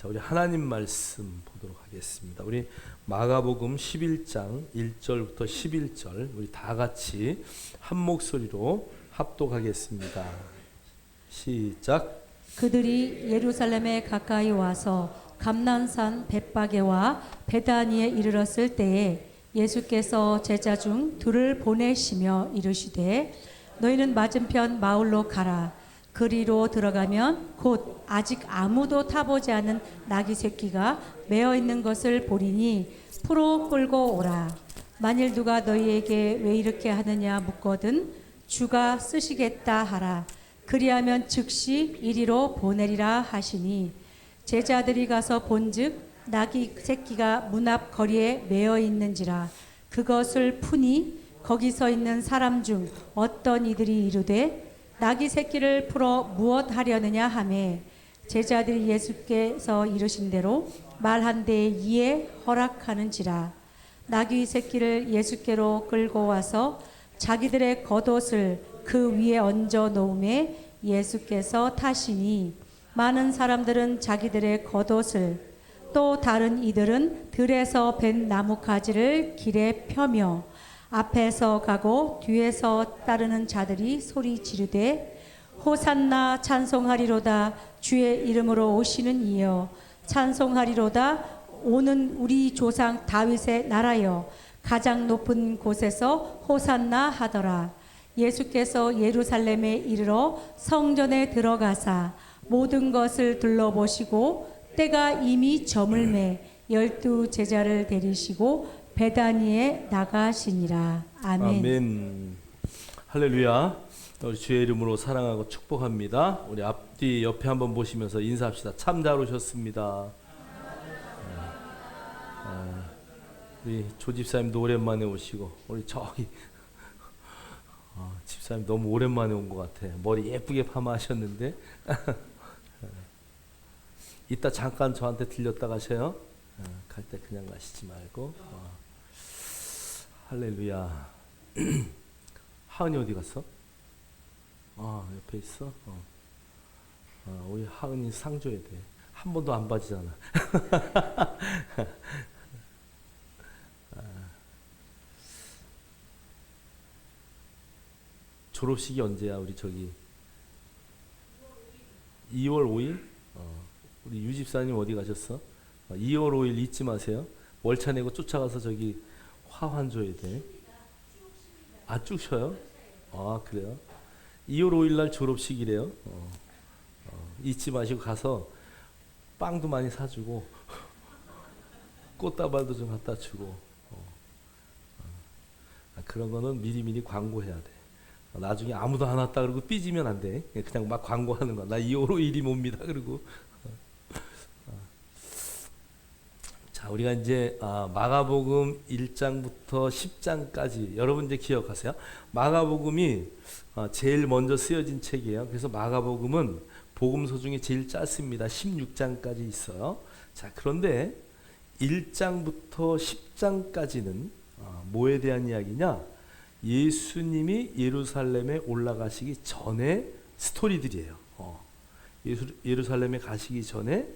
자, 우리 하나님 말씀 보도록 하겠습니다. 우리 마가복음 11장 1절부터 11절 우리 다 같이 한 목소리로 합독하겠습니다. 시작. 그들이 예루살렘에 가까이 와서 감난산 벳바게와 베다니에 이르렀을 때에 예수께서 제자 중 둘을 보내시며 이르시되 너희는 맞은편 마을로 가라. 그리로 들어가면 곧 아직 아무도 타보지 않은 나귀 새끼가 매어 있는 것을 보리니 풀어 끌고 오라. 만일 누가 너희에게 왜 이렇게 하느냐 묻거든 주가 쓰시겠다 하라. 그리하면 즉시 이리로 보내리라 하시니 제자들이 가서 본즉 나귀 새끼가 문 앞 거리에 매어 있는지라. 그것을 푸니 거기 서 있는 사람 중 어떤 이들이 이르되 나귀 새끼를 풀어 무엇 하려느냐 하매 제자들이 예수께서 이르신 대로 말한 데 이에 허락하는지라. 나귀 새끼를 예수께로 끌고 와서 자기들의 겉옷을 그 위에 얹어 놓음에 예수께서 타시니 많은 사람들은 자기들의 겉옷을 또 다른 이들은 들에서 벤 나뭇가지를 길에 펴며 앞에서 가고 뒤에서 따르는 자들이 소리 지르되 호산나 찬송하리로다. 주의 이름으로 오시는 이여 찬송하리로다. 오는 우리 조상 다윗의 나라여 가장 높은 곳에서 호산나 하더라. 예수께서 예루살렘에 이르러 성전에 들어가사 모든 것을 둘러보시고 때가 이미 저물매 12 제자를 데리시고 베다니에 나가시니라. 아멘. 아멘. 할렐루야. 우리 주의 이름으로 사랑하고 축복합니다. 우리 앞뒤 옆에 한번 보시면서 인사합시다. 참 잘 오셨습니다. 우리 조 집사님도 오랜만에 오시고 우리 저기 집사님 너무 오랜만에 온 것 같아. 머리 예쁘게 파마하셨는데 이따 잠깐 저한테 들렸다 가셔요. 갈 때 그냥 가시지 말고. 할렐루야. 하은이 어디 갔어? 옆에 있어? 우리 하은이 상 줘야 돼. 한 번도 안 빠지잖아. 졸업식이 언제야? 우리 저기 2월 5일? 우리 유 집사님 어디 가셨어? 2월 5일 잊지 마세요. 월차 내고 쫓아가서 저기 화환 줘야 돼. 쭉 쉬어요? 그래요? 2월 5일 날 졸업식이래요. 잊지 마시고 가서 빵도 많이 사주고 꽃다발도 좀 갖다 주고 그런 거는 미리미리 광고해야 돼. 나중에 아무도 안 왔다 그러고 삐지면 안 돼. 그냥 막 광고하는 거야. 나 2월 5일이 뭡니다. 그리고 자, 우리가 이제 마가복음 1장부터 10장까지 여러분 이제 기억하세요. 마가복음이 제일 먼저 쓰여진 책이에요. 그래서 마가복음은 복음서 중에 제일 짧습니다. 16장까지 있어요. 자, 그런데 1장부터 10장까지는 뭐에 대한 이야기냐? 예수님이 예루살렘에 올라가시기 전에 스토리들이에요. 예루살렘에 가시기 전에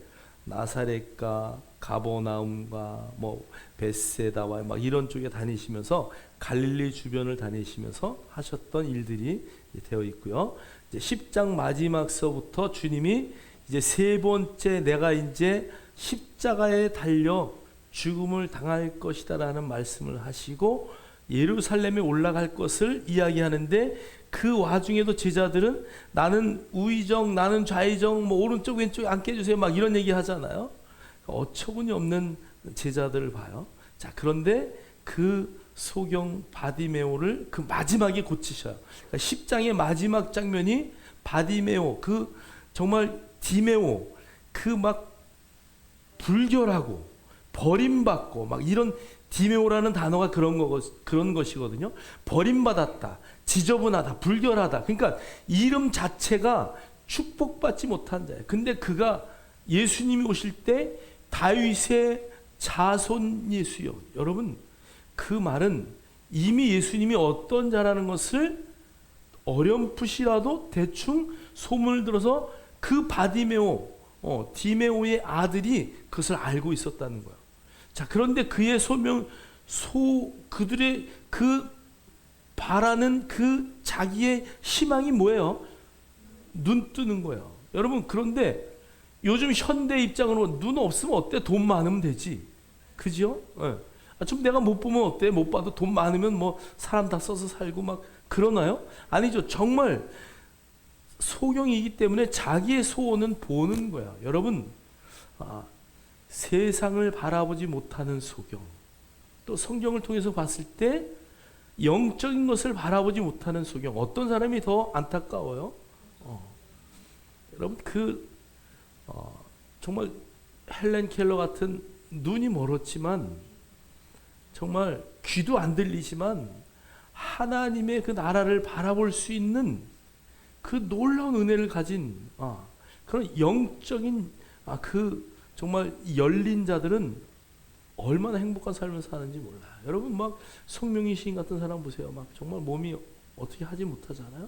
나사렛과 가버나움과 뭐 벳세다와 막 이런 쪽에 다니시면서 갈릴리 주변을 다니시면서 하셨던 일들이 되어 있고요. 이제 10장 마지막서부터 주님이 이제 세 번째 내가 이제 십자가에 달려 죽음을 당할 것이다라는 말씀을 하시고 예루살렘에 올라갈 것을 이야기하는데 그 와중에도 제자들은 나는 우의정, 나는 좌의정, 뭐 오른쪽 왼쪽에 앉게 해주세요 막 이런 얘기 하잖아요. 어처구니 없는 제자들을 봐요. 자, 그런데 그 소경 바디메오를 그 마지막에 고치셔요. 그러니까 10장의 마지막 장면이 바디메오, 그 정말 디메오, 그 막 불결하고 버림받고 막 이런 디메오라는 단어가 그런 것이거든요. 버림받았다, 지저분하다, 불결하다. 그러니까 이름 자체가 축복받지 못한 자예요. 근데 그가 예수님이 오실 때 다윗의 자손 예수요. 여러분, 그 말은 이미 예수님이 어떤 자라는 것을 어렴풋이라도 대충 소문을 들어서 그 바디메오 디메오의 아들이 그것을 알고 있었다는 거예요. 자, 그런데 그의 그들의 그 바라는 그 자기의 희망이 뭐예요? 눈 뜨는 거예요. 여러분, 그런데 요즘 현대 입장으로 눈 없으면 어때? 돈 많으면 되지. 그죠? 네. 좀 내가 못 보면 어때? 못 봐도 돈 많으면 뭐 사람 다 써서 살고 막 그러나요? 아니죠. 정말 소경이기 때문에 자기의 소원은 보는 거야. 여러분, 세상을 바라보지 못하는 소경, 또 성경을 통해서 봤을 때 영적인 것을 바라보지 못하는 소경, 어떤 사람이 더 안타까워요? 여러분, 정말 헬렌 켈러 같은 눈이 멀었지만 정말 귀도 안 들리지만 하나님의 그 나라를 바라볼 수 있는 그 놀라운 은혜를 가진 그런 영적인 정말 열린 자들은 얼마나 행복한 삶을 사는지 몰라요. 여러분, 막 송명희 시인 같은 사람 보세요. 막 정말 몸이 어떻게 하지 못하잖아요.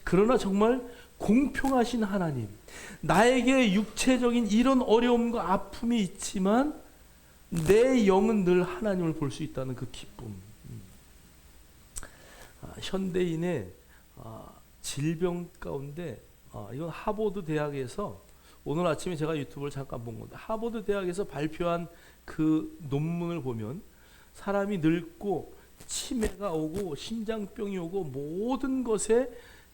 그러나 정말 공평하신 하나님, 나에게 육체적인 이런 어려움과 아픔이 있지만 내 영은 늘 하나님을 볼 수 있다는 그 기쁨. 현대인의 질병 가운데 이건 하버드 대학에서, 오늘 아침에 제가 유튜브를 잠깐 본 건데, 하버드 대학에서 발표한 그 논문을 보면 사람이 늙고 치매가 오고 심장병이 오고 모든 것에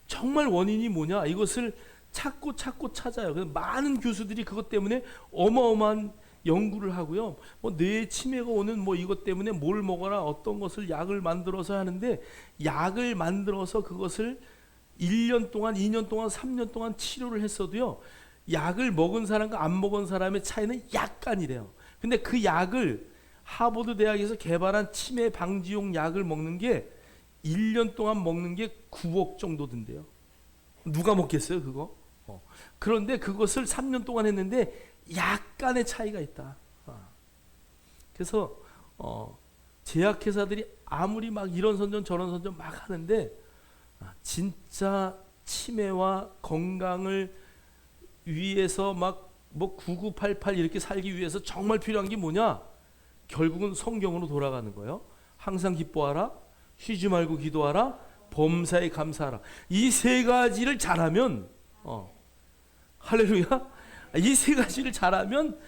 정말 원인이 뭐냐, 이것을 찾고 찾아요. 그래서 많은 교수들이 그것 때문에 어마어마한 연구를 하고요. 뭐 뇌에 치매가 오는 뭐 이것 때문에 뭘 먹어라, 어떤 것을 약을 만들어서 하는데, 약을 만들어서 그것을 1년 동안, 2년 동안, 3년 동안 치료를 했어도요, 약을 먹은 사람과 안 먹은 사람의 차이는 약간이래요. 근데 그 약을 하버드 대학에서 개발한 치매 방지용 약을 먹는 게 1년 동안 먹는 게 9억 정도 든대요. 누가 먹겠어요, 그거? 그런데 그것을 3년 동안 했는데 약간의 차이가 있다. 그래서 제약회사들이 아무리 막 이런 선전 저런 선전 막 하는데 진짜 치매와 건강을 위해서 막 뭐 9988 이렇게 살기 위해서 정말 필요한 게 뭐냐? 결국은 성경으로 돌아가는 거예요. 항상 기뻐하라, 쉬지 말고 기도하라, 범사에 감사하라. 이 세 가지를 잘하면 할렐루야. 이 세 가지를 잘하면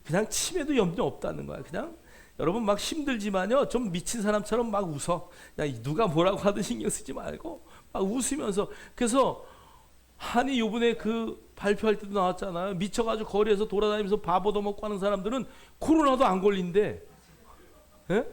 그냥 치매도 염려 없다는 거야. 그냥 여러분 막 힘들지만요, 좀 미친 사람처럼 막 웃어. 그냥 누가 뭐라고 하든 신경 쓰지 말고 막 웃으면서. 그래서 한이 요번에 그 발표할 때도 나왔잖아요. 미쳐가지고 거리에서 돌아다니면서 밥 얻어먹고 하는 사람들은 코로나도 안 걸린대. 예?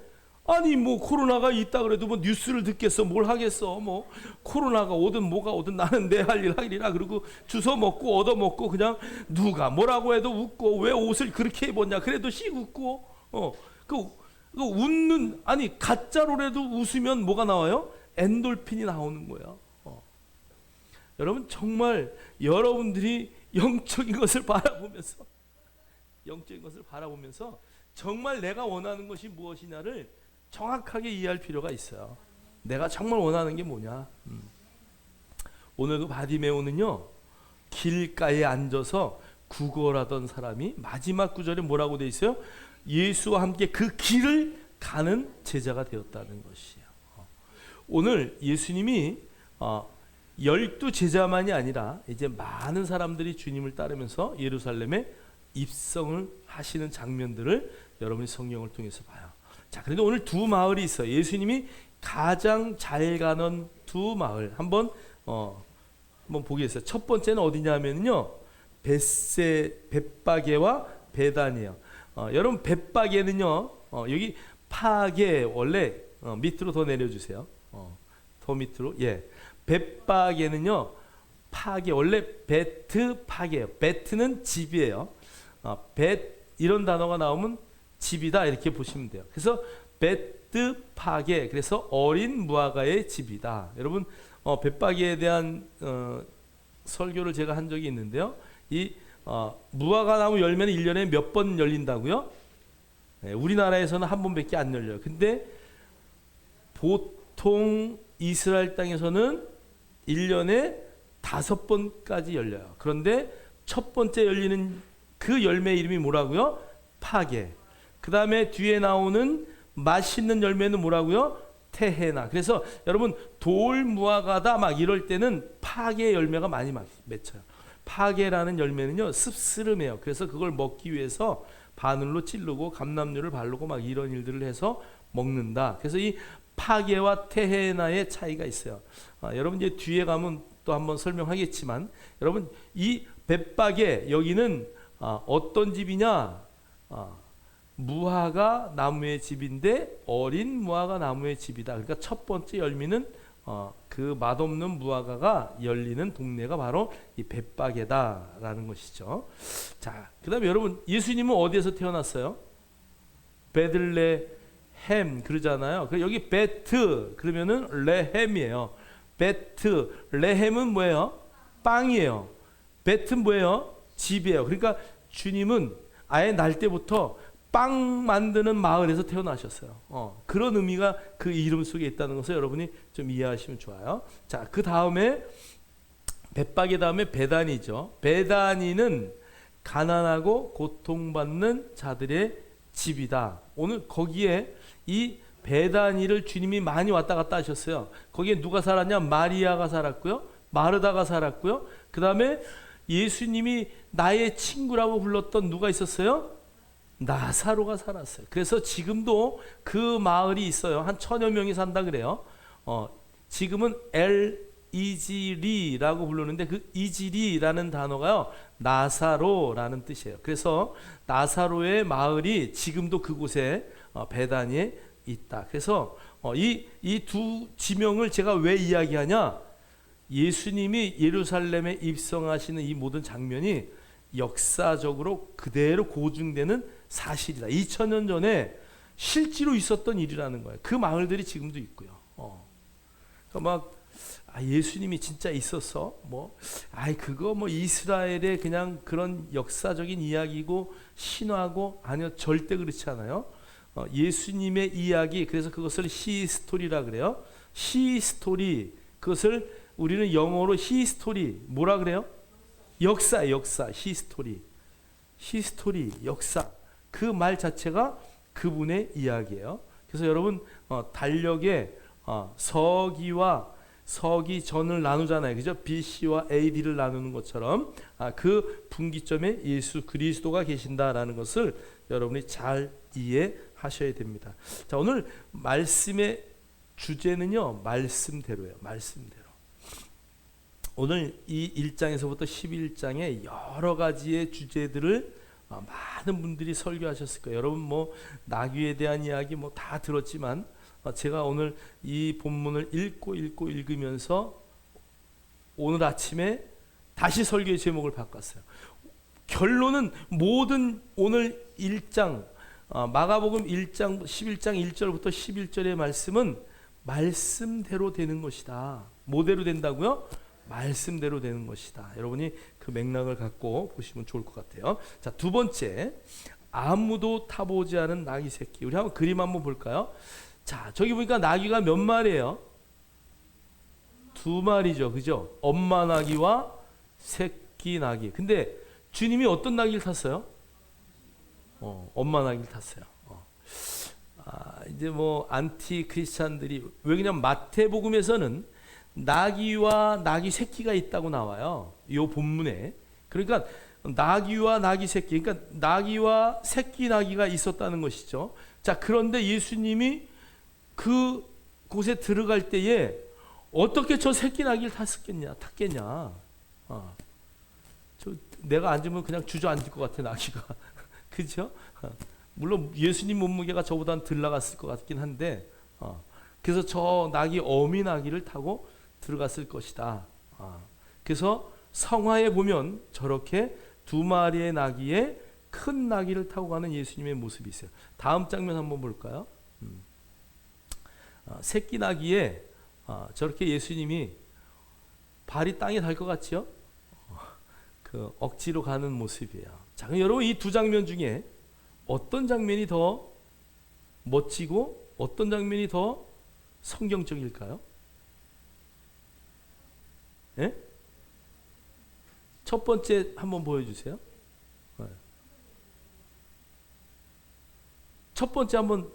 아니 뭐 코로나가 있다 그래도 뭐 뉴스를 듣겠어, 뭘 하겠어. 뭐 코로나가 오든 뭐가 오든 나는 내 할 일 하리라 그러고 주워 먹고 얻어 먹고, 그냥 누가 뭐라고 해도 웃고, 왜 옷을 그렇게 입었냐 그래도 씩 웃고, 그 웃는, 아니 가짜로라도 웃으면 뭐가 나와요? 엔돌핀이 나오는 거예요. 여러분, 정말 여러분들이 영적인 것을 바라보면서 정말 내가 원하는 것이 무엇이냐를 정확하게 이해할 필요가 있어요. 내가 정말 원하는 게 뭐냐. 오늘 그 바디메오는요, 길가에 앉아서 구걸하던 사람이 마지막 구절에 뭐라고 돼 있어요? 예수와 함께 그 길을 가는 제자가 되었다는 것이에요. 오늘 예수님이 12제자만이 아니라 이제 많은 사람들이 주님을 따르면서 예루살렘에 입성을 하시는 장면들을 여러분이 성경을 통해서 봐요. 자, 그런데 오늘 두 마을이 있어요. 예수님이 가장 잘 가는 두 마을 한번 보겠어요. 첫 번째는 어디냐면요, 벳바게와 베단이에요. 여러분, 벳바게는요, 여기 파게, 원래 밑으로 더 내려주세요. 더 밑으로. 예. 벳바게는요, 파게, 원래 베트 파게예요. 베트는 집이에요. 벳 이런 단어가 나오면 집이다, 이렇게 보시면 돼요. 그래서 베트 파게, 그래서 어린 무화과의 집이다. 여러분, 벳바게에 대한 설교를 제가 한 적이 있는데요. 이 무화과 나무 열매는 1년에 몇 번 열린다고요? 네, 우리나라에서는 한 번밖에 안 열려요. 근데 보통 이스라엘 땅에서는 1년에 5번까지 열려요. 그런데 첫 번째 열리는 그 열매 이름이 뭐라고요? 파게. 그 다음에 뒤에 나오는 맛있는 열매는 뭐라고요? 테헤나. 그래서 여러분 돌 무화과다 막 이럴 때는 파게 열매가 많이 맺혀요. 파게라는 열매는요 씁쓸해요. 그래서 그걸 먹기 위해서 바늘로 찌르고 감람류를 바르고 막 이런 일들을 해서 먹는다. 그래서 이 파게와 테헤나의 차이가 있어요. 여러분 이제 뒤에 가면 또 한번 설명하겠지만, 여러분 이 벳박에 여기는 어떤 집이냐? 무화과 나무의 집인데 어린 무화과 나무의 집이다. 그러니까 첫 번째 열매는 그 맛없는 무화과가 열리는 동네가 바로 이 벳박에다라는 것이죠. 자, 그다음에 여러분 예수님은 어디에서 태어났어요? 베들레헴 그러잖아요. 그래서 여기 베트 그러면은 레헴이에요. 베트 레헴은 뭐예요? 빵이에요. 베트는 뭐예요? 집이에요. 그러니까 주님은 아예 날 때부터 빵 만드는 마을에서 태어나셨어요. 그런 의미가 그 이름 속에 있다는 것을 여러분이 좀 이해하시면 좋아요. 자, 그 다음에 벳박의 다음에 베다니죠. 베다니는 가난하고 고통받는 자들의 집이다. 오늘 거기에 이 베다니를 주님이 많이 왔다 갔다 하셨어요. 거기에 누가 살았냐? 마리아가 살았고요. 마르다가 살았고요. 그 다음에 예수님이 나의 친구라고 불렀던 누가 있었어요? 나사로가 살았어요. 그래서 지금도 그 마을이 있어요. 한 1000여 명이 산다 그래요. 지금은 엘 이지리라고 부르는데 그 이지리라는 단어가요 나사로라는 뜻이에요. 그래서 나사로의 마을이 지금도 그곳에 베다니에 있다. 그래서 이 두 지명을 제가 왜 이야기하냐? 예수님이 예루살렘에 입성하시는 이 모든 장면이 역사적으로 그대로 고증되는 사실이다. 2000년 전에 실제로 있었던 일이라는 거예요. 그 마을들이 지금도 있고요. 그러니까 막 예수님이 진짜 있었어? 그거 이스라엘의 그냥 그런 역사적인 이야기고 신화고 아니요, 절대 그렇지 않아요. 예수님의 이야기, 그래서 그것을 히스토리라 그래요. 히스토리, 그것을 우리는 영어로 히스토리 뭐라 그래요? 역사, 히스토리, 역사. 그 말 자체가 그분의 이야기예요. 그래서 여러분 달력에 서기 전을 나누잖아요. 그죠? BC와 AD를 나누는 것처럼 그 분기점에 예수 그리스도가 계신다라는 것을 여러분이 잘 이해하셔야 됩니다. 자, 오늘 말씀의 주제는요, 말씀대로예요. 말씀대로. 오늘 이 1장에서부터 11장에 여러 가지의 주제들을 많은 분들이 설교하셨을 거예요. 여러분 나귀에 대한 이야기 다 들었지만 제가 오늘 이 본문을 읽으면서 오늘 아침에 다시 설교의 제목을 바꿨어요. 결론은 모든 오늘 1장 마가복음 1장 11장 1절부터 11절의 말씀은 말씀대로 되는 것이다. 뭐대로 된다고요? 말씀대로 되는 것이다. 여러분이 그 맥락을 갖고 보시면 좋을 것 같아요. 자, 두 번째, 아무도 타보지 않은 나귀 새끼. 우리 한번 그림 한번 볼까요? 자, 저기 보니까 나귀가 몇 마리예요? 2마리죠, 그죠? 엄마 나귀와 새끼 나귀. 근데 주님이 어떤 나귀를 탔어요? 엄마 나귀를 탔어요. 이제 안티 크리스찬들이 왜 그냥 마태복음에서는 나귀와 나귀 새끼가 있다고 나와요. 이 본문에. 그러니까 나귀와 나귀 새끼, 그러니까 나귀와 새끼 나귀가 있었다는 것이죠. 자, 그런데 예수님이 그 곳에 들어갈 때에 어떻게 저 새끼 나귀를 탔겠냐? 내가 앉으면 그냥 주저앉을 것 같아, 나귀가. 그죠? 물론 예수님 몸무게가 저보다는 덜 나갔을 것 같긴 한데, 그래서 저 나귀 어미 나귀를 타고 들어갔을 것이다. 그래서 성화에 보면 저렇게 2마리의 나귀에 큰 나귀를 타고 가는 예수님의 모습이 있어요. 다음 장면 한번 볼까요? 새끼 나귀에 저렇게 예수님이 발이 땅에 닿을 것 같죠? 그 억지로 가는 모습이에요. 자, 그럼 여러분 이 두 장면 중에 어떤 장면이 더 멋지고 어떤 장면이 더 성경적일까요? 예? 첫 번째 한번 보여주세요. 네. 첫 번째 한번,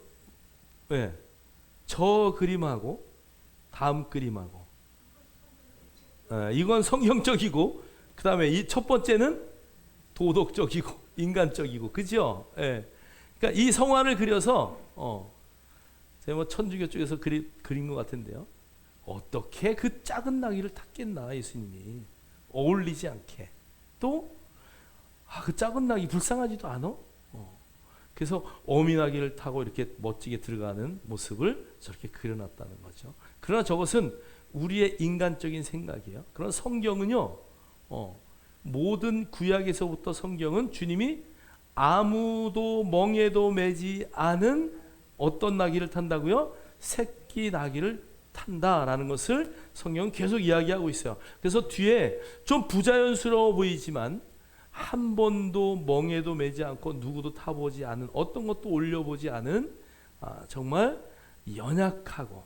네. 저 그림하고 다음 그림하고, 이건 성경적이고, 그 다음에 이 첫 번째는 도덕적이고 인간적이고, 그죠? 예. 그러니까 이 성화를 그려서 제가 뭐 천주교 쪽에서 그린 것 같은데요. 어떻게 그 작은 나귀를 탔겠나 예수님이, 어울리지 않게. 또 그 작은 나귀 불쌍하지도 않아? 그래서 어미나귀를 타고 이렇게 멋지게 들어가는 모습을 저렇게 그려놨다는 거죠. 그러나 저것은 우리의 인간적인 생각이에요. 그러나 성경은요, 모든 구약에서부터 성경은 주님이 아무도 멍에도 매지 않은 어떤 나귀를 탄다고요? 새끼 나귀를 탄다라는 것을 성경은 계속 이야기하고 있어요. 그래서 뒤에 좀 부자연스러워 보이지만 한 번도 멍에도 매지 않고 누구도 타보지 않은, 어떤 것도 올려보지 않은 정말 연약하고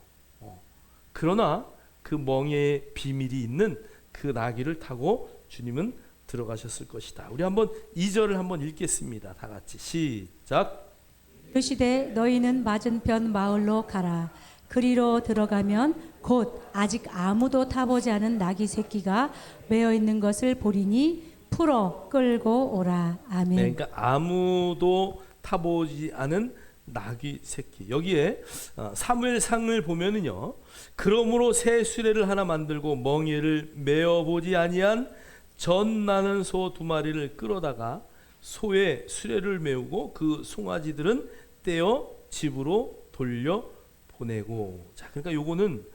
그러나 그 멍에의 비밀이 있는 그 나귀를 타고 주님은 들어가셨을 것이다. 우리 한번 2절을 한번 읽겠습니다. 다 같이 시작. 이르시되 너희는 맞은편 마을로 가라. 그리로 들어가면 곧 아직 아무도 타보지 않은 나귀 새끼가 매어 있는 것을 보리니 풀어 끌고 오라. 아멘. 네, 그러니까 아무도 타보지 않은 나귀 새끼. 여기에 사무엘상을 보면은요, 그러므로 새 수레를 하나 만들고 멍에를 메어 보지 아니한 전 나는 소 2마리를 끌어다가 소의 수레를 메우고 그 송아지들은 떼어 집으로 돌려 보내고. 자, 그러니까 요거는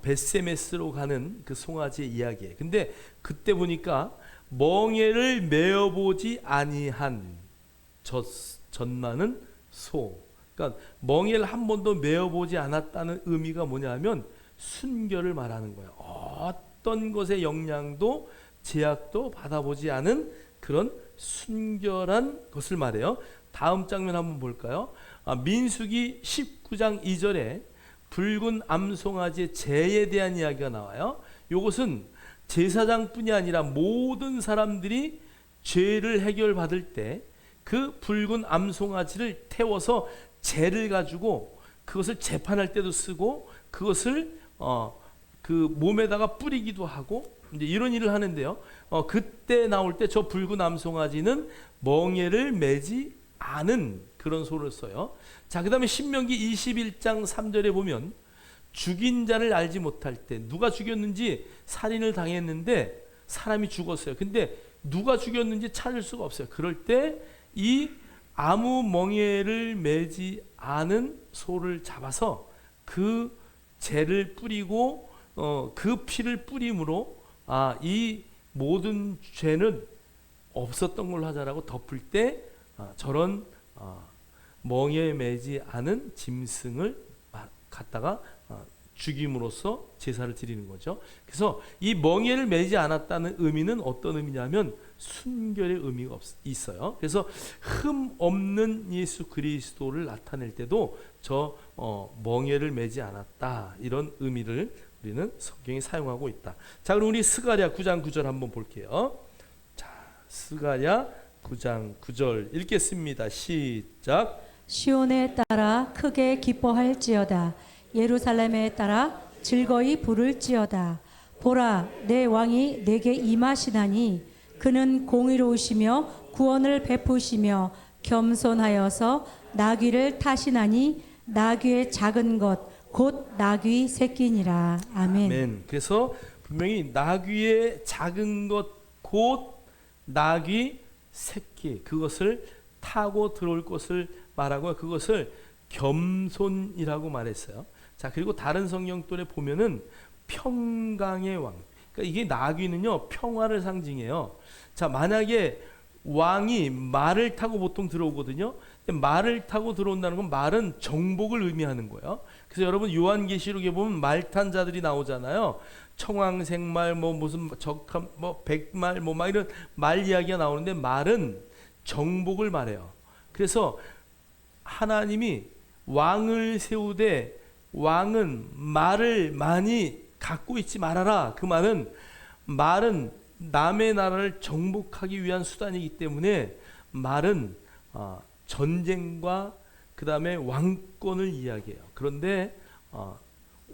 벳세메스로 가는 그 송아지의 이야기예요. 근데 그때 보니까 멍에를 메어 보지 아니한 젖나는 소. 그러니까 멍에를 한 번도 메어 보지 않았다는 의미가 뭐냐면 순결을 말하는 거예요. 어떤 것의 영향도 제약도 받아보지 않은 그런 순결한 것을 말해요. 다음 장면 한번 볼까요? 민수기 19장 2절에 붉은 암송아지의 죄에 대한 이야기가 나와요. 이것은 제사장뿐이 아니라 모든 사람들이 죄를 해결받을 때 그 붉은 암송아지를 태워서 재를 가지고 그것을 재판할 때도 쓰고 그것을 그 몸에다가 뿌리기도 하고 이제 이런 일을 하는데요. 그때 나올 때 저 붉은 암송아지는 멍에를 매지 않은 그런 소를 써요. 자, 그다음에 신명기 21장 3절에 보면 죽인 자를 알지 못할 때, 누가 죽였는지 살인을 당했는데 사람이 죽었어요. 근데 누가 죽였는지 찾을 수가 없어요. 그럴 때 이 아무 멍에를 매지 않은 소를 잡아서 그 재를 뿌리고 그 피를 뿌림으로 이 모든 죄는 없었던 걸로 하자라고 덮을 때 저런 멍에 매지 않은 짐승을 갖다가 죽임으로써 제사를 드리는 거죠. 그래서 이 멍에를 매지 않았다는 의미는 어떤 의미냐면 순결의 의미가 있어요. 그래서 흠 없는 예수 그리스도를 나타낼 때도 저 멍에를 매지 않았다, 이런 의미를 우리는 성경에 사용하고 있다. 자, 그럼 우리 스가랴 9장 9절 한번 볼게요. 자, 스가랴 9장 9절 읽겠습니다. 시작. 시온에 따라 크게 기뻐할지어다. 예루살렘에 따라 즐거이 부를지어다. 보라, 내 왕이 내게 임하시나니 그는 공의로우시며 구원을 베푸시며 겸손하여서 나귀를 타시나니 나귀의 작은 것 곧 나귀 새끼니라. 아멘. 아멘. 그래서 분명히 나귀의 작은 것 곧 나귀 새끼, 그것을 타고 들어올 것을 말하고 그것을 겸손이라고 말했어요. 자, 그리고 다른 성경들에 보면은 평강의 왕. 그러니까 이게 나귀는요, 평화를 상징해요. 자, 만약에 왕이 말을 타고 보통 들어오거든요. 말을 타고 들어온다는 건 말은 정복을 의미하는 거예요. 그래서 여러분 요한계시록에 보면 말 탄 자들이 나오잖아요. 청황색말, 뭐 무슨 적함, 뭐 백말, 뭐 막 이런 말 이야기가 나오는데 말은 정복을 말해요. 그래서 하나님이 왕을 세우되 왕은 말을 많이 갖고 있지 말아라. 그 말은 남의 나라를 정복하기 위한 수단이기 때문에 말은 전쟁과 그 다음에 왕권을 이야기해요. 그런데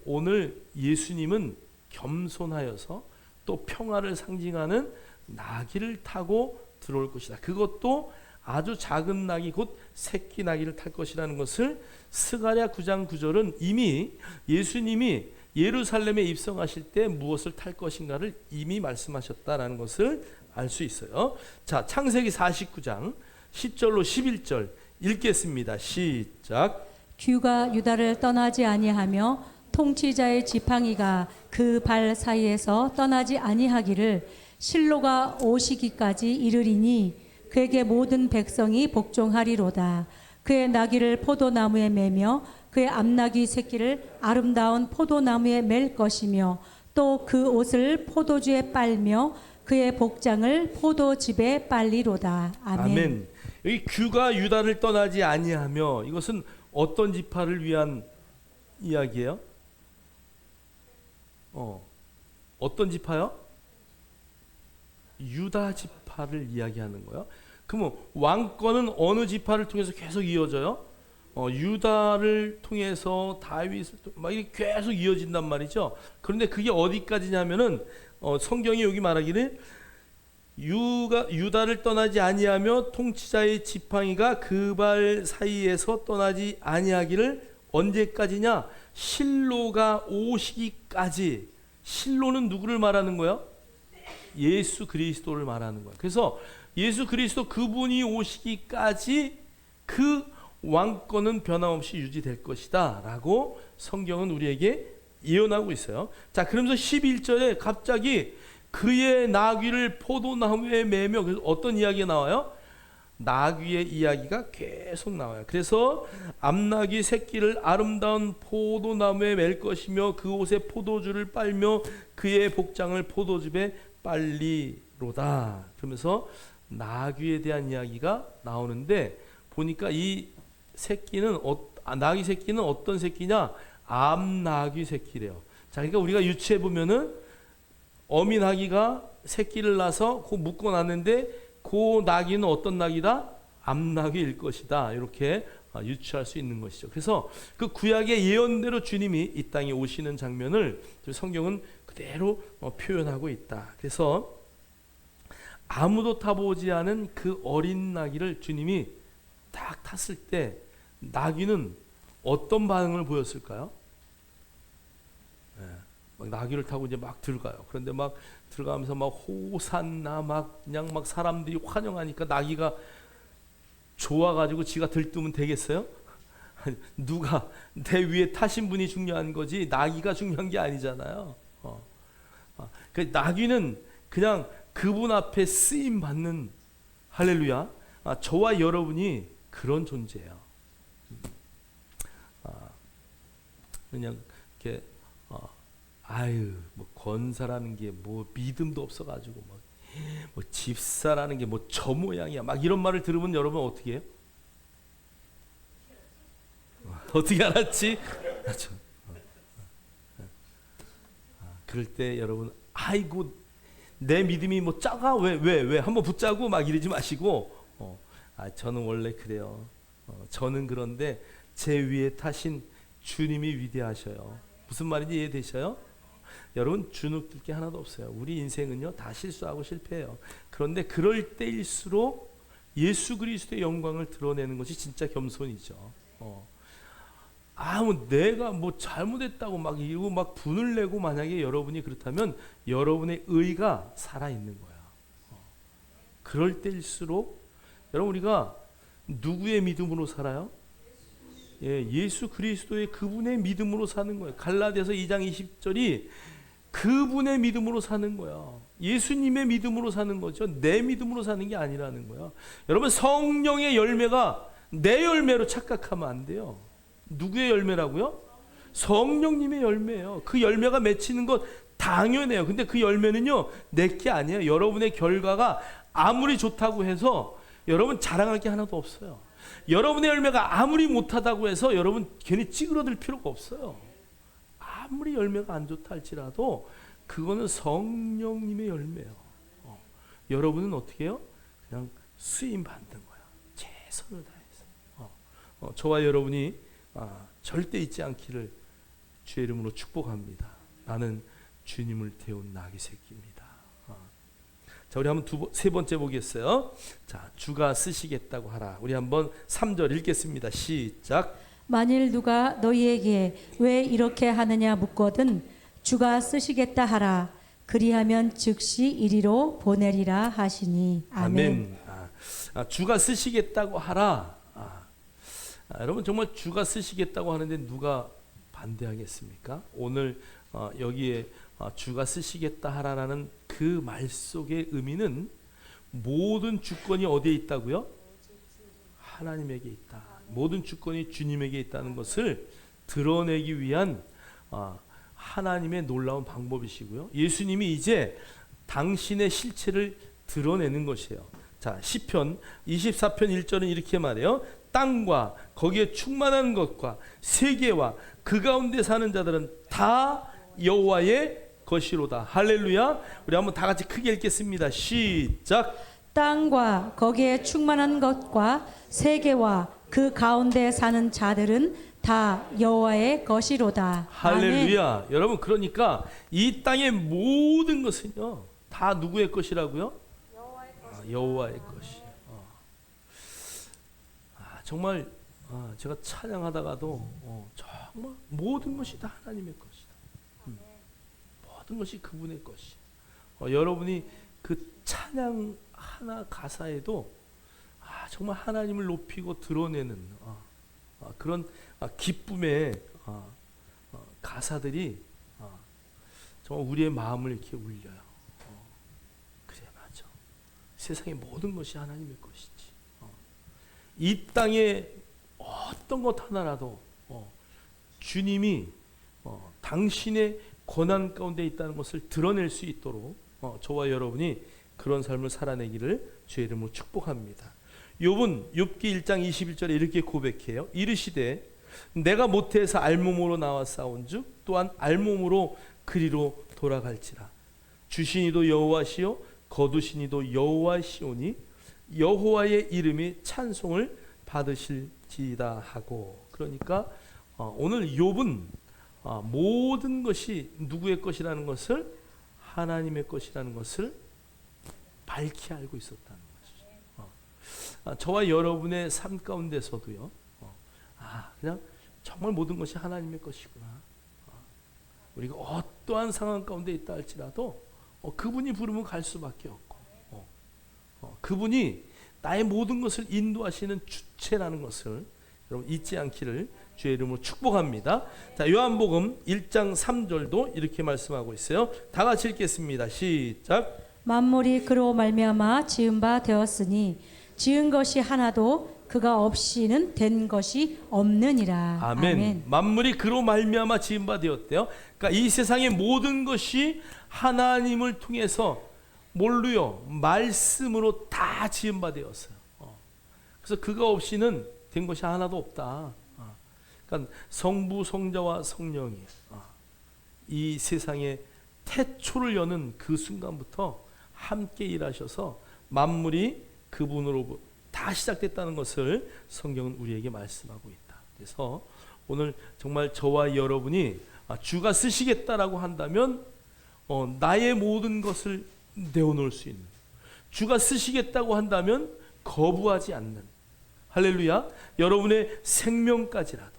오늘 예수님은 겸손하여서 또 평화를 상징하는 나귀를 타고 들어올 것이다. 그것도 아주 작은 나귀 곧 새끼 나귀를 탈 것이라는 것을 스가랴 9장 9절은 이미 예수님이 예루살렘에 입성하실 때 무엇을 탈 것인가를 이미 말씀하셨다라는 것을 알 수 있어요. 자, 창세기 49장 10절로 11절 읽겠습니다. 시작. 규가 유다를 떠나지 아니하며 통치자의 지팡이가 그 발 사이에서 떠나지 아니하기를 실로가 오시기까지 이르리니 그에게 모든 백성이 복종하리로다. 그의 나귀를 포도나무에 매며 그의 암나귀 새끼를 아름다운 포도나무에 맬 것이며 또 그 옷을 포도주에 빨며 그의 복장을 포도즙에 빨리로다. 아멘. 아멘. 여기 규가 유다를 떠나지 아니하며 이것은 어떤 지파를 위한 이야기예요? 어떤 지파요? 유다 지파를 이야기하는 거예요. 그러면 왕권은 어느 지파를 통해서 계속 이어져요? 유다를 통해서 다윗을 막 이렇게 계속 이어진단 말이죠. 그런데 그게 어디까지냐면은 성경이 여기 말하기를 유다를 떠나지 아니하며 통치자의 지팡이가 그 발 사이에서 떠나지 아니하기를 언제까지냐? 실로가 오시기까지. 실로는 누구를 말하는 거예요? 예수 그리스도를 말하는 거예요. 그래서 예수 그리스도 그분이 오시기까지 그 왕권은 변함없이 유지될 것이다 라고 성경은 우리에게 예언하고 있어요. 자, 그러면서 11절에 갑자기 그의 나귀를 포도나무에 매며, 그래서 어떤 이야기가 나와요? 나귀의 이야기가 계속 나와요. 그래서 암나귀 새끼를 아름다운 포도나무에 맬 것이며 그 옷에 포도주를 빨며 그의 복장을 포도즙에 빨리로다. 그러면서 나귀에 대한 이야기가 나오는데 보니까 이 새끼는 나귀 새끼는 어떤 새끼냐? 암나귀 새끼래요. 자, 그러니까 우리가 유치해 보면은 어미 나귀가 새끼를 낳아서 그 묶어놨는데 그 나귀는 어떤 나귀다? 암나귀일 것이다. 이렇게 유추할 수 있는 것이죠. 그래서 그 구약의 예언대로 주님이 이 땅에 오시는 장면을 성경은 그대로 표현하고 있다. 그래서 아무도 타보지 않은 그 어린 나귀를 주님이 딱 탔을 때 나귀는 어떤 반응을 보였을까요? 막 나귀를 타고 이제 막 들어가요. 그런데 막 들어가면서 막 호산나 막 그냥 막 사람들이 환영하니까 나귀가 좋아가지고 지가 들뜨면 되겠어요? 누가 내 위에 타신 분이 중요한 거지 나귀가 중요한 게 아니잖아요. 그 나귀는 그냥 그분 앞에 쓰임 받는 할렐루야. 저와 여러분이 그런 존재예요. 그냥 이렇게 뭐 권사라는 게 뭐 믿음도 없어가지고 뭐 집사라는 게 뭐 저 모양이야 막 이런 말을 들으면 여러분 어떻게 해요? 어떻게 알았지? 그럴 때 여러분 아이고 내 믿음이 뭐 작아 왜 한번 붙자고 막 이러지 마시고 저는 원래 그래요. 저는 그런데 제 위에 타신 주님이 위대하셔요. 무슨 말인지 이해되셔요? 여러분 주눅들 게 하나도 없어요. 우리 인생은요 다 실수하고 실패해요. 그런데 그럴 때일수록 예수 그리스도의 영광을 드러내는 것이 진짜 겸손이죠. 뭐 내가 뭐 잘못했다고 막 이러고 막 분을 내고 만약에 여러분이 그렇다면 여러분의 의가 살아있는 거야. 그럴 때일수록 여러분 우리가 누구의 믿음으로 살아요? 예수 그리스도의 그분의 믿음으로 사는 거예요. 갈라디아서 2장 20절이 그분의 믿음으로 사는 거야. 예수님의 믿음으로 사는 거죠. 내 믿음으로 사는 게 아니라는 거야. 여러분 성령의 열매가 내 열매로 착각하면 안 돼요. 누구의 열매라고요? 성령님의 열매예요. 그 열매가 맺히는 것 당연해요. 근데 그 열매는요 내 게 아니에요. 여러분의 결과가 아무리 좋다고 해서 여러분 자랑할 게 하나도 없어요. 여러분의 열매가 아무리 못하다고 해서 여러분 괜히 찌그러들 필요가 없어요. 아무리 열매가 안 좋다 할지라도 그거는 성령님의 열매예요. 여러분은 어떻게 해요? 그냥 쓰임 받는 거야. 최선을 다해서. 저와 여러분이 절대 잊지 않기를 주의 이름으로 축복합니다. 나는 주님을 태운 나귀 새끼입니다. 자, 우리 한번 세 번째 보겠어요. 자, 주가 쓰시겠다고 하라. 우리 한번 3절 읽겠습니다. 시작. 만일 누가 너희에게 왜 이렇게 하느냐 묻거든 주가 쓰시겠다 하라. 그리하면 즉시 이리로 보내리라 하시니. 아멘. 주가 쓰시겠다고 하라. 여러분 정말 주가 쓰시겠다고 하는데 누가 반대하겠습니까? 오늘 여기에 주가 쓰시겠다 하라라는 그 말 속의 의미는 모든 주권이 어디에 있다고요? 하나님에게 있다. 모든 주권이 주님에게 있다는 것을 드러내기 위한 하나님의 놀라운 방법이시고요. 예수님이 이제 당신의 실체를 드러내는 것이에요. 자, 시편 24편 1절은 이렇게 말해요. 땅과 거기에 충만한 것과 세계와 그 가운데 사는 자들은 다 여호와의 것이로다. 할렐루야. 우리 한번 다 같이 크게 읽겠습니다. 시작. 땅과 거기에 충만한 것과 세계와 그 가운데 사는 자들은 다 여호와의 것이로다. 할렐루야. 아멘. 여러분 그러니까 이 땅의 모든 것은요 다 누구의 것이라고요? 여호와의 것이. 정말 제가 찬양하다가도 정말 모든 것이 다 하나님의 것이다. 모든 것이 그분의 것이. 여러분이 그 찬양 하나 가사에도 정말 하나님을 높이고 드러내는 그런 기쁨의 가사들이 정말 우리의 마음을 이렇게 울려요. 그래 맞아. 세상의 모든 것이 하나님의 것이지. 이 땅에 어떤 것 하나라도 주님이 당신의 고난 가운데 있다는 것을 드러낼 수 있도록 저와 여러분이 그런 삶을 살아내기를 주의 이름으로 축복합니다. 욥은 욥기 1장 21절에 이렇게 고백해요. 이르시되 내가 모태에서 알몸으로 나와 싸운즉 또한 알몸으로 그리로 돌아갈지라. 주시니도 여호와시요 거두시니도 여호와시오니 여호와의 이름이 찬송을 받으실지다 하고. 그러니까 오늘 욥은 모든 것이 누구의 것이라는 것을 하나님의 것이라는 것을 밝히 알고 있었다는 것이죠. 저와 여러분의 삶 가운데서도요. 그냥 정말 모든 것이 하나님의 것이구나. 우리가 어떠한 상황 가운데 있다 할지라도 그분이 부르면 갈 수밖에 없고 그분이 나의 모든 것을 인도하시는 주체라는 것을 여러분 잊지 않기를 주의 이름으로 축복합니다. 자, 요한복음 1장 3절도 이렇게 말씀하고 있어요. 다 같이 읽겠습니다. 시작. 만물이 그로 말미암아 지은 바 되었으니 지은 것이 하나도 그가 없이는 된 것이 없느니라. 아멘. 만물이 그로 말미암아 지은 바 되었대요. 그러니까 이 세상의 모든 것이 하나님을 통해서 뭘로요? 말씀으로 다 지은 바 되었어요. 그래서 그가 없이는 된 것이 하나도 없다. 그러니까 성부, 성자와 성령이 이 세상의 태초를 여는 그 순간부터 함께 일하셔서 만물이 그분으로 다 시작됐다는 것을 성경은 우리에게 말씀하고 있다. 그래서 오늘 정말 저와 여러분이 주가 쓰시겠다라고 한다면 나의 모든 것을 내어놓을 수 있는, 주가 쓰시겠다고 한다면 거부하지 않는, 할렐루야, 여러분의 생명까지라도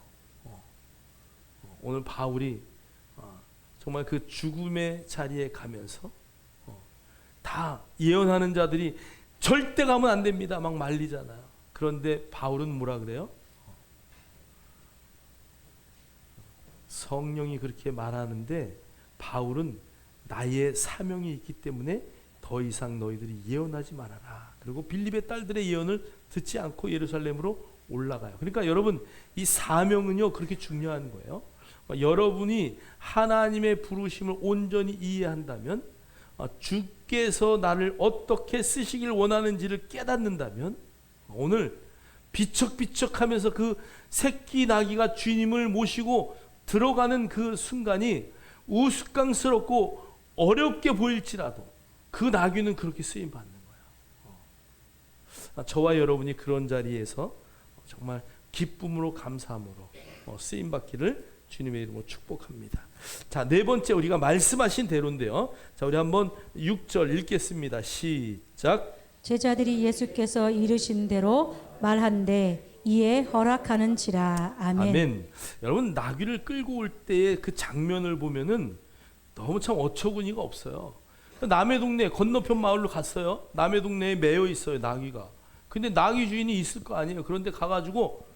오늘 바울이 정말 그 죽음의 자리에 가면서 다 예언하는 자들이 절대 가면 안 됩니다 막 말리잖아요. 그런데 바울은 뭐라 그래요? 성령이 그렇게 말하는데 바울은 나의 사명이 있기 때문에 더 이상 너희들이 예언하지 말아라. 그리고 빌립의 딸들의 예언을 듣지 않고 예루살렘으로 올라가요. 그러니까 여러분 이 사명은요 그렇게 중요한 거예요. 여러분이 하나님의 부르심을 온전히 이해한다면, 주께서 나를 어떻게 쓰시길 원하는지를 깨닫는다면, 오늘 비척비척하면서 그 새끼 나귀가 주님을 모시고 들어가는 그 순간이 우스꽝스럽고 어렵게 보일지라도 그 나귀는 그렇게 쓰임 받는 거예요. 저와 여러분이 그런 자리에서 정말 기쁨으로 감사함으로 쓰임 받기를 주님의 이름으로 축복합니다. 자, 네 번째 우리가 말씀하신 대로인데요. 자, 우리 한번 6절 읽겠습니다. 시작. 제자들이 예수께서 이르신 대로 말한데 이에 허락하는지라. 아멘. 아멘. 여러분, 나귀를 끌고 올 때의 그 장면을 보면은 너무 참 어처구니가 없어요. 남의 동네 건너편 마을로 갔어요. 남의 동네에 매여 있어요, 나귀가. 근데 나귀 주인이 있을 거 아니에요. 그런데 가가지고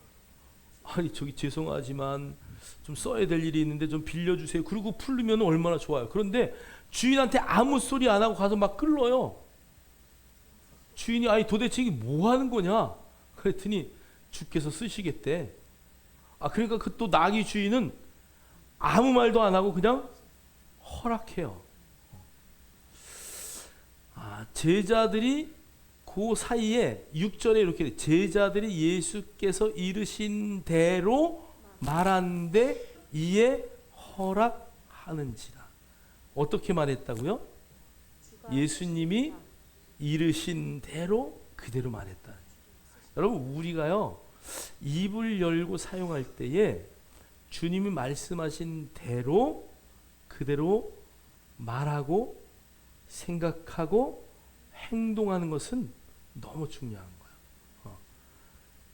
아니 저기 죄송하지만 좀 써야 될 일이 있는데 좀 빌려주세요. 그리고 풀르면 얼마나 좋아요. 그런데 주인한테 아무 소리 안 하고 가서 막 끌러요. 주인이 아니 도대체 이게 뭐 하는 거냐? 그랬더니 주께서 쓰시겠대. 그러니까 그 또 나귀 주인은 아무 말도 안 하고 그냥 허락해요. 제자들이 그 사이에 6절에 이렇게 돼. 제자들이 예수께서 이르신 대로 말하는데 이에 허락하는지라. 어떻게 말했다고요? 예수님이 이르신 대로 그대로 말했다. 여러분, 우리가요 입을 열고 사용할 때에 주님이 말씀하신 대로 그대로 말하고 생각하고 행동하는 것은 너무 중요한 거예요.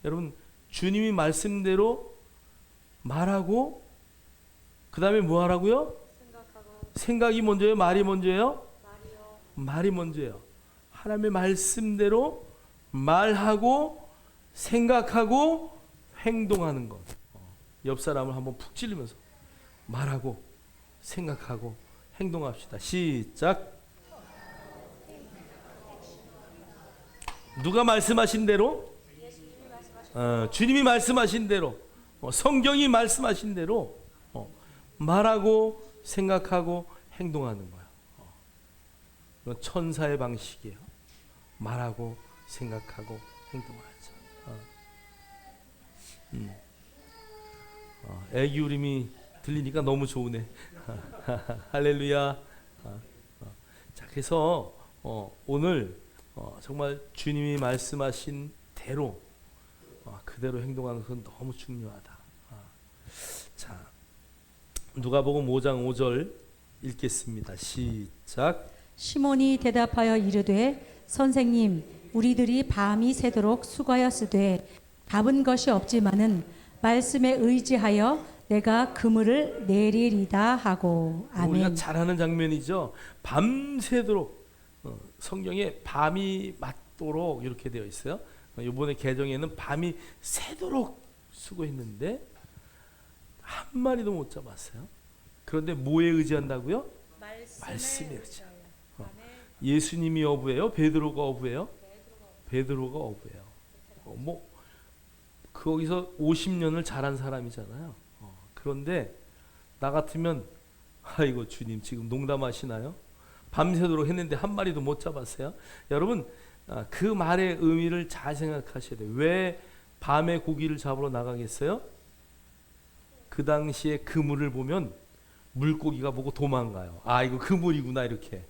여러분, 주님이 말씀대로 말하고 그 다음에 뭐 하라고요? 생각이 먼저예요? 말이 먼저예요? 말이 먼저예요. 하나님의 말씀대로 말하고 생각하고 행동하는 것. 옆 사람을 한번 푹 찌르면서 말하고 생각하고 행동합시다. 시작. 누가 말씀하신 대로? 주님이 말씀하신 대로, 성경이 말씀하신 대로 말하고 생각하고 행동하는 거예요. 이건 천사의 방식이에요. 말하고 생각하고 행동하죠. 애기 울음이 들리니까 너무 좋으네. 할렐루야. 자, 그래서 오늘 정말 주님이 말씀하신 대로 그대로 행동하는 것은 너무 중요하다. 자, 누가복음 5장 5절 읽겠습니다. 시작. 시몬이 대답하여 이르되 선생님 우리들이 밤이 새도록 수고하였으되 잡은 것이 없지만은 말씀에 의지하여 내가 그물을 내리리다 하고. 아멘. 우리가 잘 아는 장면이죠. 밤새도록 성경에 밤이 맞도록 이렇게 되어 있어요. 이번에 개정에는 밤이 새도록 수고했는데 한 마리도 못 잡았어요. 그런데 뭐에 의지한다고요? 말씀에 의지해요. 예수님이 어부예요? 베드로가 어부예요? 베드로가 어부예요. 거기서 50년을 자란 사람이잖아요. 그런데 나 같으면 아이고 주님 지금 농담하시나요? 밤새도록 했는데 한 마리도 못 잡았어요. 여러분, 그 말의 의미를 잘 생각하셔야 돼요. 왜 밤에 고기를 잡으러 나가겠어요? 그 당시에 그물을 보면 물고기가 보고 도망가요. 이거 그물이구나 이렇게.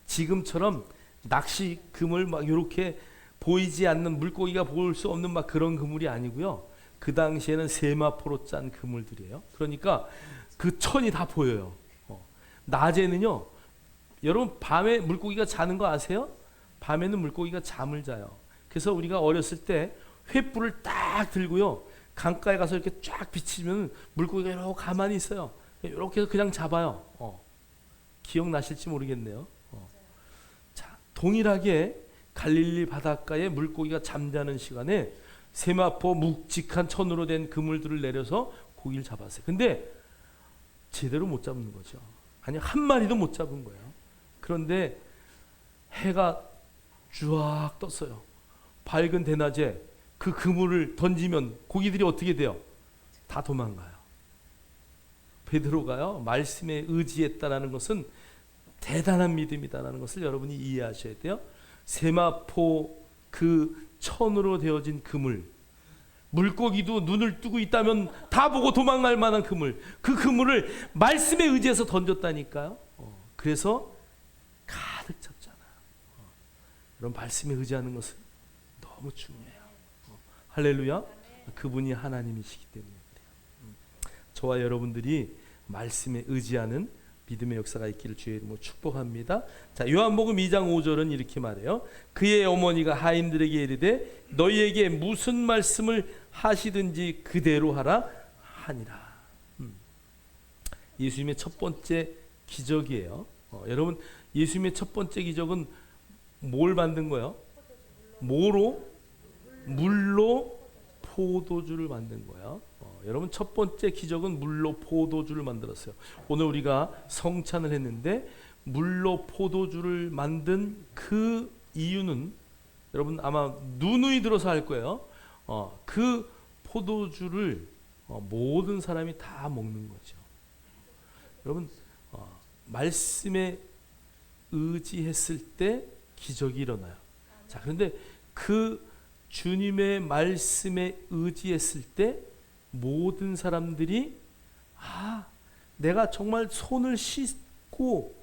지금처럼 낚시 그물 막 이렇게 보이지 않는, 물고기가 볼 수 없는 막 그런 그물이 아니고요. 그 당시에는 세마포로 짠 그물들이에요. 그러니까 그 천이 다 보여요. 낮에는요, 여러분 밤에 물고기가 자는 거 아세요? 밤에는 물고기가 잠을 자요. 그래서 우리가 어렸을 때 횃불을 딱 들고요, 강가에 가서 이렇게 쫙 비치면 물고기가 이렇게 가만히 있어요. 이렇게 해서 그냥 잡아요. 기억나실지 모르겠네요. 자, 동일하게 갈릴리 바닷가에 물고기가 잠자는 시간에 세마포 묵직한 천으로 된 그물들을 내려서 고기를 잡았어요. 근데 제대로 못 잡는 거죠. 아니, 한 마리도 못 잡은 거예요. 그런데 해가 쫙 떴어요. 밝은 대낮에 그 그물을 던지면 고기들이 어떻게 돼요? 다 도망가요. 베드로가요, 말씀에 의지했다라는 것은 대단한 믿음이다라는 것을 여러분이 이해하셔야 돼요. 세마포 그 천으로 되어진 그물, 물고기도 눈을 뜨고 있다면 다 보고 도망갈 만한 그물, 그 그물을 말씀에 의지해서 던졌다니까요. 그래서 가득 잡잖아요. 여러분, 말씀에 의지하는 것은 너무 중요해요. 할렐루야. 그분이 하나님이시기 때문에 그래요. 저와 여러분들이 말씀에 의지하는 믿음의 역사가 있기를 주의 이름으로 축복합니다. 자, 요한복음 2장 5절은 이렇게 말해요. 그의 어머니가 하인들에게 이르되 너희에게 무슨 말씀을 하시든지 그대로 하라 하니라. 예수님의 첫 번째 기적이에요. 여러분, 예수님의 첫 번째 기적은 뭘 만든 거예요? 물로 포도주를 만든 거예요. 여러분, 첫 번째 기적은 물로 포도주를 만들었어요. 오늘 우리가 성찬을 했는데 물로 포도주를 만든 그 이유는 여러분 아마 누누이 들어서 할 거예요. 그 포도주를 모든 사람이 다 먹는 거죠. 여러분, 말씀에 의지했을 때 기적이 일어나요. 자, 그런데 그 주님의 말씀에 의지했을 때 모든 사람들이 내가 정말 손을 씻고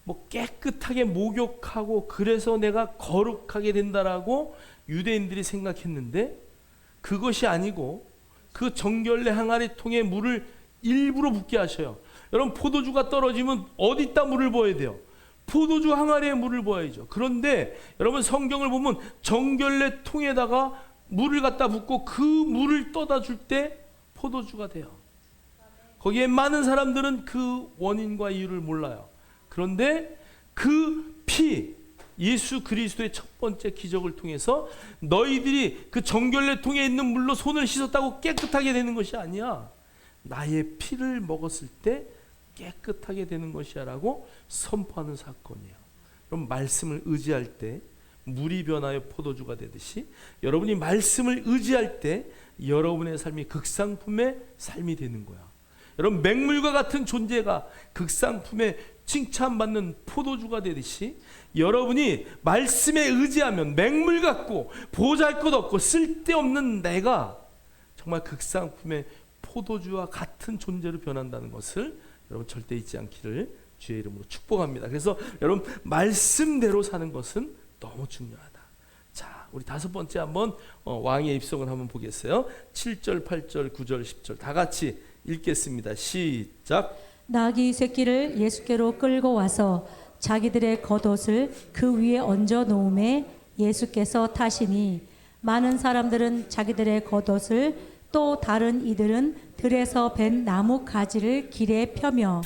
뭐 깨끗하게 목욕하고 그래서 내가 거룩하게 된다라고 유대인들이 생각했는데 그것이 아니고 그 정결례 항아리통에 물을 일부러 붓게 하셔요. 여러분, 포도주가 떨어지면 어디다 물을 부어야 돼요? 포도주 항아리에 물을 부어야죠. 그런데 여러분, 성경을 보면 정결례 통에다가 물을 갖다 붓고 그 물을 떠다 줄 때 포도주가 돼요. 거기에 많은 사람들은 그 원인과 이유를 몰라요. 그런데 그 피, 예수 그리스도의 첫 번째 기적을 통해서 너희들이 그 정결례 통에 있는 물로 손을 씻었다고 깨끗하게 되는 것이 아니야. 나의 피를 먹었을 때 깨끗하게 되는 것이야 라고 선포하는 사건이에요. 그럼 말씀을 의지할 때 물이 변하여 포도주가 되듯이 여러분이 말씀을 의지할 때 여러분의 삶이 극상품의 삶이 되는 거야. 여러분, 맹물과 같은 존재가 극상품의 칭찬받는 포도주가 되듯이 여러분이 말씀에 의지하면 맹물 같고 보잘것없고 쓸데없는 내가 정말 극상품의 포도주와 같은 존재로 변한다는 것을 여러분 절대 잊지 않기를 주의 이름으로 축복합니다. 그래서 여러분, 말씀대로 사는 것은 너무 중요하다. 자, 우리 다섯 번째 한번 왕의 입성을 한번 보겠어요. 7절, 8절, 9절, 10절 다 같이 읽겠습니다. 시작. 나귀 새끼를 예수께로 끌고 와서 자기들의 겉옷을 그 위에 얹어 놓음에 예수께서 타시니 많은 사람들은 자기들의 겉옷을 또 다른 이들은 들에서 벤 나무 가지를 길에 펴며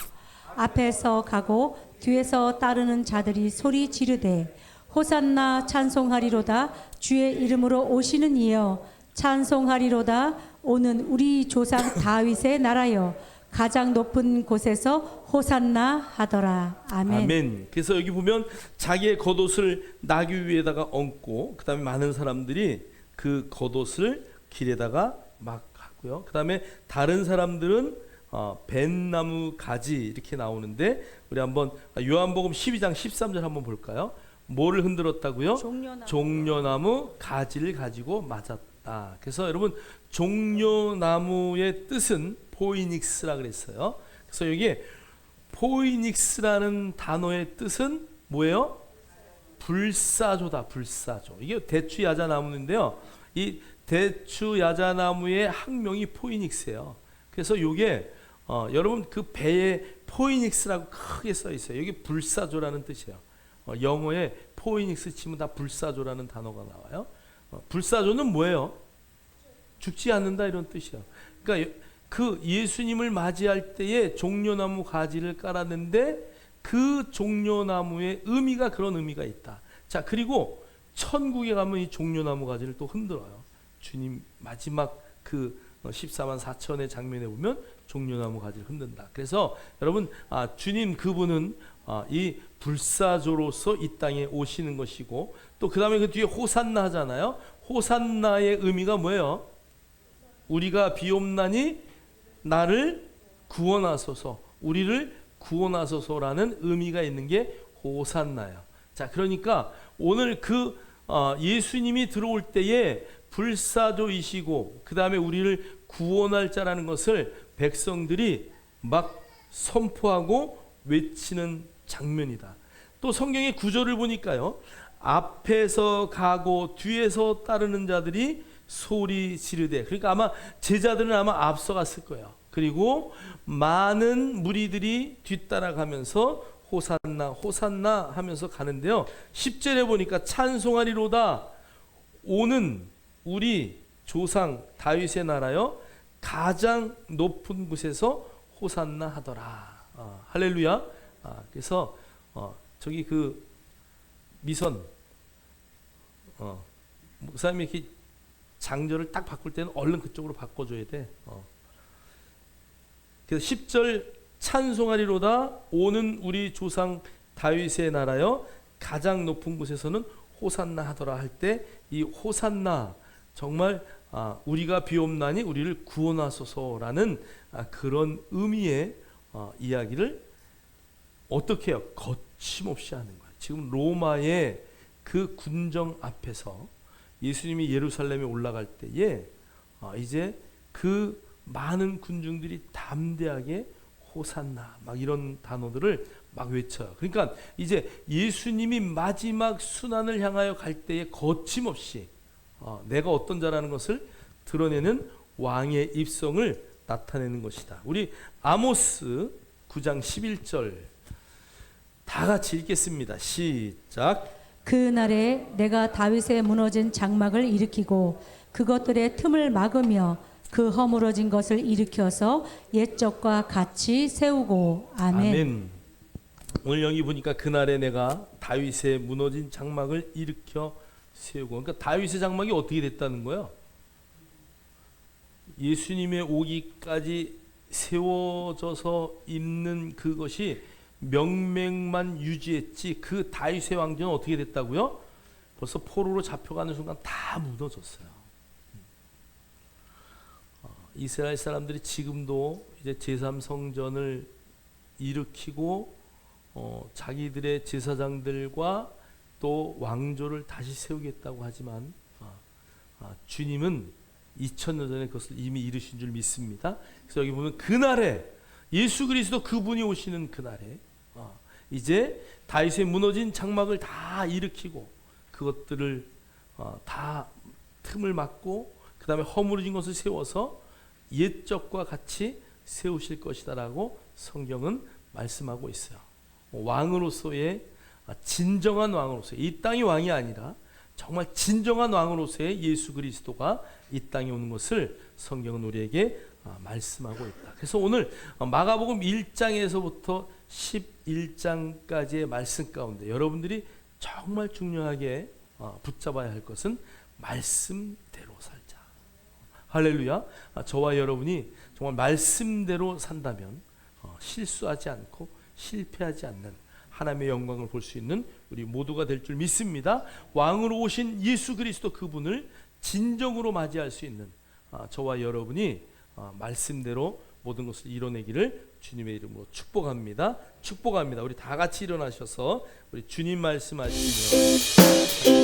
앞에서 가고 뒤에서 따르는 자들이 소리 지르되 호산나 찬송하리로다 주의 이름으로 오시는 이여 찬송하리로다 오는 우리 조상 다윗의 나라여 가장 높은 곳에서 호산나 하더라. 아멘. 아멘. 그래서 여기 보면 자기의 겉옷을 나귀 위에다가 얹고 그 다음에 많은 사람들이 그 겉옷을 길에다가 막 하고요. 그 다음에 다른 사람들은 벤나무 가지 이렇게 나오는데 우리 한번 요한복음 12장 13절 한번 볼까요? 뭐를 흔들었다고요? 종려나무 가지를 가지고 맞았다. 그래서 여러분, 종려나무의 뜻은 포이닉스라 그랬어요. 그래서 여기에 포이닉스라는 단어의 뜻은 뭐예요? 불사조다. 불사조. 이게 대추 야자나무인데요. 이 대추 야자나무의 학명이 포이닉스예요. 그래서 이게 여러분 그 배에 포이닉스라고 크게 써 있어요. 여기 불사조라는 뜻이에요. 영어에 포이닉스 치면 다 불사조라는 단어가 나와요. 불사조는 뭐예요? 죽지 않는다 이런 뜻이에요. 그러니까 그 예수님을 맞이할 때에 종려나무 가지를 깔았는데 그 종려나무의 의미가 그런 의미가 있다. 자, 그리고 천국에 가면 이 종려나무 가지를 또 흔들어요. 주님 마지막 그 14만 4천의 장면에 보면 종려나무 가지를 흔든다. 그래서 여러분, 주님 그분은 이 불사조로서 이 땅에 오시는 것이고 또 그 다음에 그 뒤에 호산나 하잖아요. 호산나의 의미가 뭐예요? 우리가 비옵나니 나를 구원하소서, 우리를 구원하소서라는 의미가 있는 게 호산나예요. 자, 그러니까 오늘 그 예수님이 들어올 때에 불사조이시고 그 다음에 우리를 구원할 자라는 것을 백성들이 막 선포하고 외치는 장면이다. 또 성경의 구절을 보니까요, 앞에서 가고 뒤에서 따르는 자들이 소리 지르되, 그러니까 아마 제자들은 아마 앞서갔을 거예요. 그리고 많은 무리들이 뒤따라가면서 호산나 호산나 하면서 가는데요, 10절에 보니까 찬송하리로다 오는 우리 조상 다윗의 나라여 가장 높은 곳에서 호산나 하더라. 할렐루야. 그래서 저기 그 미선 목사님이 이렇게 장절을 딱 바꿀 때는 얼른 그쪽으로 바꿔줘야 돼. 그래서 10절 찬송하리로다 오는 우리 조상 다윗의 나라여 가장 높은 곳에서는 호산나 하더라 할 때 이 호산나 정말 우리가 비옵나니 우리를 구원하소서라는 그런 의미의 이야기를 어떻게 해요? 거침없이 하는 거예요. 지금 로마의 그 군정 앞에서 예수님이 예루살렘에 올라갈 때에 이제 그 많은 군중들이 담대하게 호산나 막 이런 단어들을 막 외쳐요. 그러니까 이제 예수님이 마지막 순환을 향하여 갈 때에 거침없이 내가 어떤 자라는 것을 드러내는 왕의 입성을 나타내는 것이다. 우리 아모스 9장 11절 다 같이 읽겠습니다. 시작. 그날에 내가 다윗의 무너진 장막을 일으키고 그것들의 틈을 막으며 그 허물어진 것을 일으켜서 옛적과 같이 세우고. 아멘. 아멘. 오늘 여기 보니까 그날에 내가 다윗의 무너진 장막을 일으켜 세우고, 그러니까 다윗의 장막이 어떻게 됐다는 거예요? 예수님의 오기까지 세워져서 있는 그것이 명맥만 유지했지 그 다윗의 왕조는 어떻게 됐다고요? 벌써 포로로 잡혀가는 순간 다 무너졌어요. 이스라엘 사람들이 지금도 이제 제3성전을 일으키고 자기들의 제사장들과 또 왕조를 다시 세우겠다고 하지만 주님은 2000년 전에 그것을 이미 이루신 줄 믿습니다. 그래서 여기 보면 그날에 예수 그리스도 그분이 오시는 그날에 이제 다윗의 무너진 장막을 다 일으키고 그것들을 다 틈을 막고 그 다음에 허물어진 것을 세워서 옛적과 같이 세우실 것이다라고 성경은 말씀하고 있어요. 왕으로서의 진정한 왕으로서의, 이 땅이 왕이 아니라 정말 진정한 왕으로서의 예수 그리스도가 이 땅에 오는 것을 성경은 우리에게 말씀하고 있다. 그래서 오늘 마가복음 1장에서부터 11장까지의 말씀 가운데 여러분들이 정말 중요하게 붙잡아야 할 것은 말씀대로 살자. 할렐루야. 저와 여러분이 정말 말씀대로 산다면 실수하지 않고 실패하지 않는 하나님의 영광을 볼 수 있는 우리 모두가 될 줄 믿습니다. 왕으로 오신 예수 그리스도 그분을 진정으로 맞이할 수 있는 저와 여러분이 말씀대로 모든 것을 이뤄내기를 주님의 이름으로 축복합니다. 축복합니다. 우리 다 같이 일어나셔서 우리 주님 말씀하시며